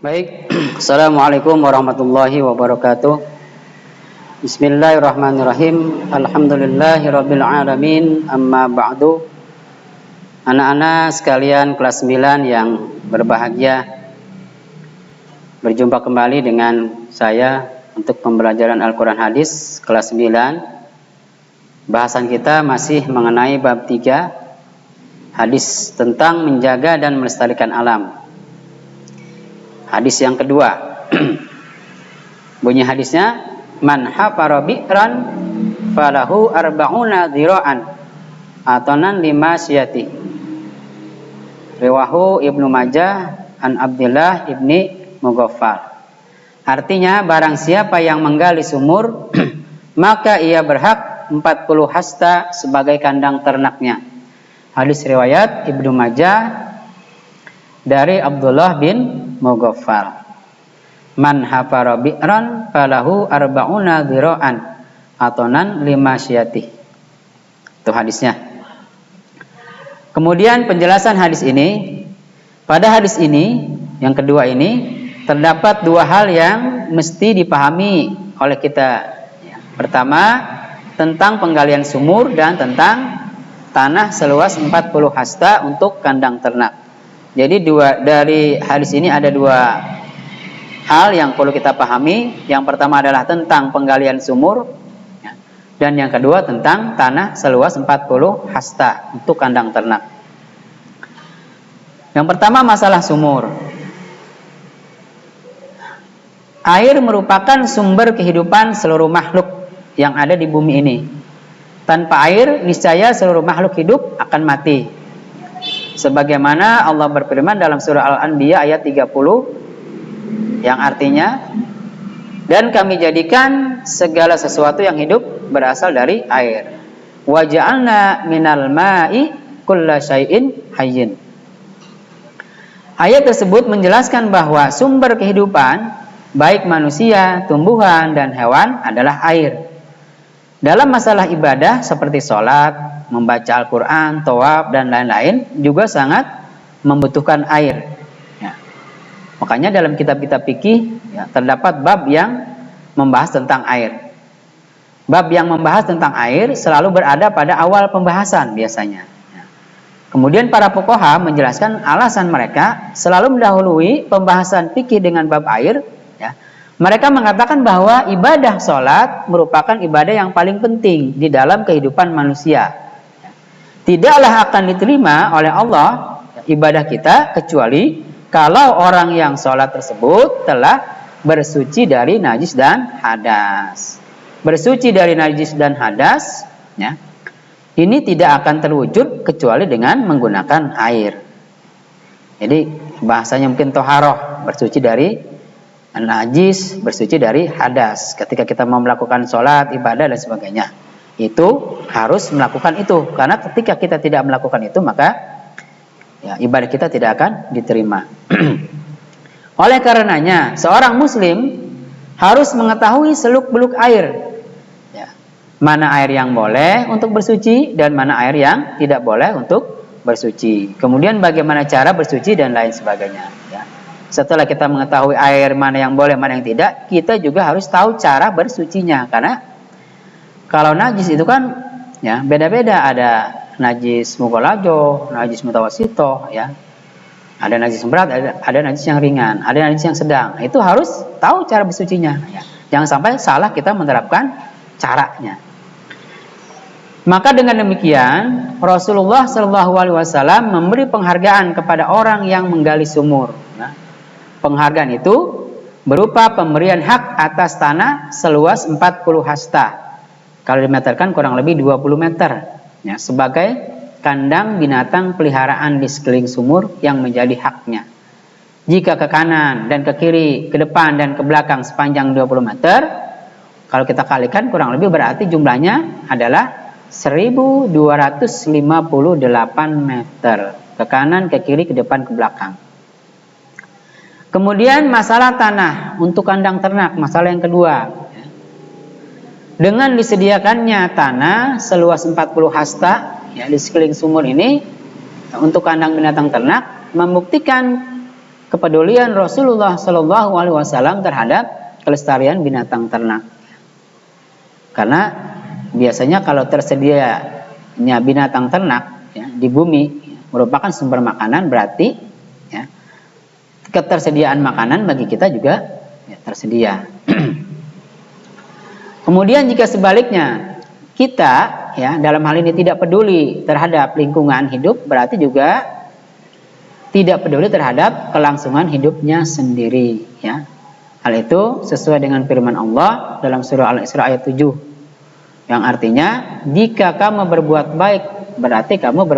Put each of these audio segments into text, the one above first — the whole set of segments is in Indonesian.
Baik, Assalamualaikum warahmatullahi wabarakatuh. Bismillahirrahmanirrahim. Alhamdulillahirabbil alamin. Amma ba'du. Anak-anak sekalian kelas 9 yang berbahagia, berjumpa kembali dengan saya untuk pembelajaran Al-Quran Hadis kelas 9. Bahasan kita masih mengenai bab 3, hadis tentang menjaga dan melestarikan alam. Hadis yang kedua. Bunyi hadisnya, man hafara bi'ran falahu arba'una dhira'an atanan lima syati. Riwahu Ibnu Majah an Abdullah ibni Mughaffal. Artinya, barang siapa yang menggali sumur maka ia berhak 40 hasta sebagai kandang ternaknya. Hadis riwayat Ibnu Majah dari Abdullah bin Mughaffal. Man hafara bi'ran falahu arba'una dhira'an atanan lima syati. Itu hadisnya. Kemudian penjelasan hadis ini. Pada hadis ini, yang kedua ini, terdapat dua hal yang mesti dipahami oleh kita. Pertama, tentang penggalian sumur dan tentang tanah seluas 40 hasta untuk kandang ternak. Jadi dari hadis ini ada dua hal yang perlu kita pahami. Yang pertama adalah tentang penggalian sumur, dan yang kedua tentang tanah seluas 40 hasta untuk kandang ternak. Yang pertama masalah sumur. Air merupakan sumber kehidupan seluruh makhluk yang ada di bumi ini. Tanpa air, niscaya seluruh makhluk hidup akan mati. Sebagaimana Allah berfirman dalam surah Al-Anbiya ayat 30, yang artinya, dan kami jadikan segala sesuatu yang hidup berasal dari air. Wa ja'alna minal ma'i kulla syai'in hayyin. Ayat tersebut menjelaskan bahwa sumber kehidupan baik manusia, tumbuhan, dan hewan adalah air. Dalam masalah ibadah seperti sholat, membaca Al-Quran, tawaf, dan lain-lain juga sangat membutuhkan air. Makanya dalam kitab-kitab fikih terdapat bab yang membahas tentang air. Bab yang membahas tentang air selalu berada pada awal pembahasan biasanya. Kemudian para fuqaha menjelaskan alasan mereka selalu mendahului pembahasan fikih dengan bab air. Mereka mengatakan bahwa ibadah sholat merupakan ibadah yang paling penting di dalam kehidupan manusia. Tidaklah akan diterima oleh Allah ibadah kita kecuali kalau orang yang sholat tersebut telah bersuci dari najis dan hadas. Bersuci dari najis dan hadas, ini tidak akan terwujud kecuali dengan menggunakan air. Jadi bahasanya mungkin toharoh, bersuci dari najis, bersuci dari hadas. Ketika kita mau melakukan sholat, ibadah, dan sebagainya, itu harus melakukan itu. Karena ketika kita tidak melakukan itu, maka ibadah kita tidak akan diterima. Oleh karenanya, seorang muslim harus mengetahui seluk-beluk air. Mana air yang boleh untuk bersuci dan mana air yang tidak boleh untuk bersuci. Kemudian bagaimana cara bersuci dan lain sebagainya. Setelah kita mengetahui air mana yang boleh, mana yang tidak, kita juga harus tahu cara bersucinya. Karena kalau najis itu kan beda-beda. Ada najis mughalajo, najis mutawasito, ada najis yang berat, ada najis yang ringan, ada najis yang sedang. Itu harus tahu cara bersucinya. Jangan sampai salah kita menerapkan caranya. Maka dengan demikian Rasulullah SAW memberi penghargaan kepada orang yang menggali sumur. Penghargaan itu berupa pemberian hak atas tanah seluas 40 hasta. Kalau dimeterkan kurang lebih 20 meter. Sebagai kandang binatang peliharaan di sekeliling sumur yang menjadi haknya. Jika ke kanan dan ke kiri, ke depan dan ke belakang sepanjang 20 meter, kalau kita kalikan kurang lebih berarti jumlahnya adalah 1258 meter. Ke kanan, ke kiri, ke depan, ke belakang. Kemudian masalah tanah untuk kandang ternak, masalah yang kedua. Dengan disediakannya tanah seluas 40 hasta di sekeliling sumur ini untuk kandang binatang ternak, membuktikan kepedulian Rasulullah Shallallahu Alaihi Wasallam terhadap kelestarian binatang ternak. Karena biasanya kalau tersedianya binatang ternak ya, di bumi merupakan sumber makanan, berarti ya, ketersediaan makanan bagi kita juga ya, tersedia. Kemudian jika sebaliknya kita ya dalam hal ini tidak peduli terhadap lingkungan hidup, berarti juga tidak peduli terhadap kelangsungan hidupnya sendiri ya. Hal itu sesuai dengan firman Allah dalam surah Al-Isra ayat 7 yang artinya jika kamu berbuat baik berarti kamu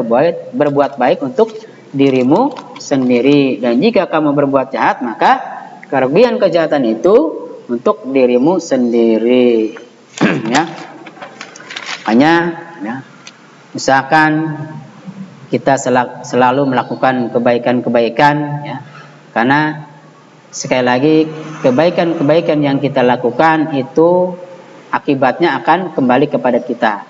berbuat baik untuk dirimu sendiri, dan jika kamu berbuat jahat maka kerugian kejahatan itu untuk dirimu sendiri. Ya. Makanya ya, misalkan kita selalu melakukan kebaikan-kebaikan ya, karena sekali lagi kebaikan-kebaikan yang kita lakukan itu akibatnya akan kembali kepada kita.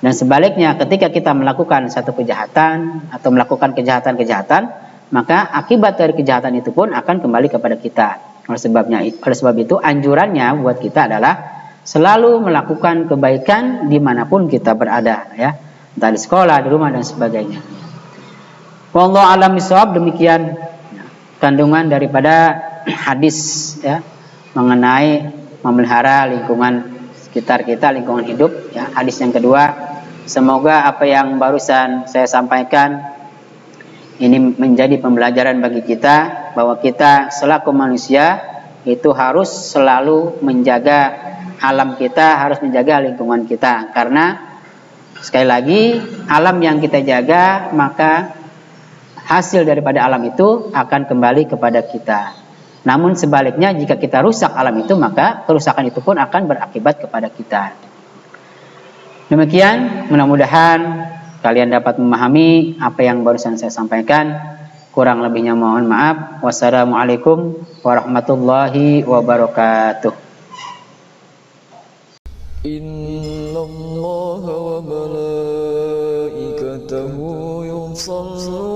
Dan sebaliknya ketika kita melakukan satu kejahatan atau melakukan kejahatan-kejahatan, maka akibat dari kejahatan itu pun akan kembali kepada kita. Oleh sebab itu anjurannya buat kita adalah selalu melakukan kebaikan dimanapun kita berada ya, entah di sekolah, di rumah dan sebagainya. Wallahu a'lam bishawab. Demikian kandungan daripada hadis ya mengenai memelihara lingkungan sekitar kita, lingkungan hidup ya. Hadis yang kedua, semoga apa yang barusan saya sampaikan ini menjadi pembelajaran bagi kita bahwa kita selaku manusia itu harus selalu menjaga alam kita, harus menjaga lingkungan kita, karena sekali lagi alam yang kita jaga maka hasil daripada alam itu akan kembali kepada kita. Namun sebaliknya jika kita rusak alam itu maka kerusakan itu pun akan berakibat kepada kita. Demikian, mudah-mudahan kalian dapat memahami apa yang barusan saya sampaikan. Kurang lebihnya mohon maaf. Wassalamualaikum warahmatullahi wabarakatuh. Inna Allah wa malaikatahu yusalluna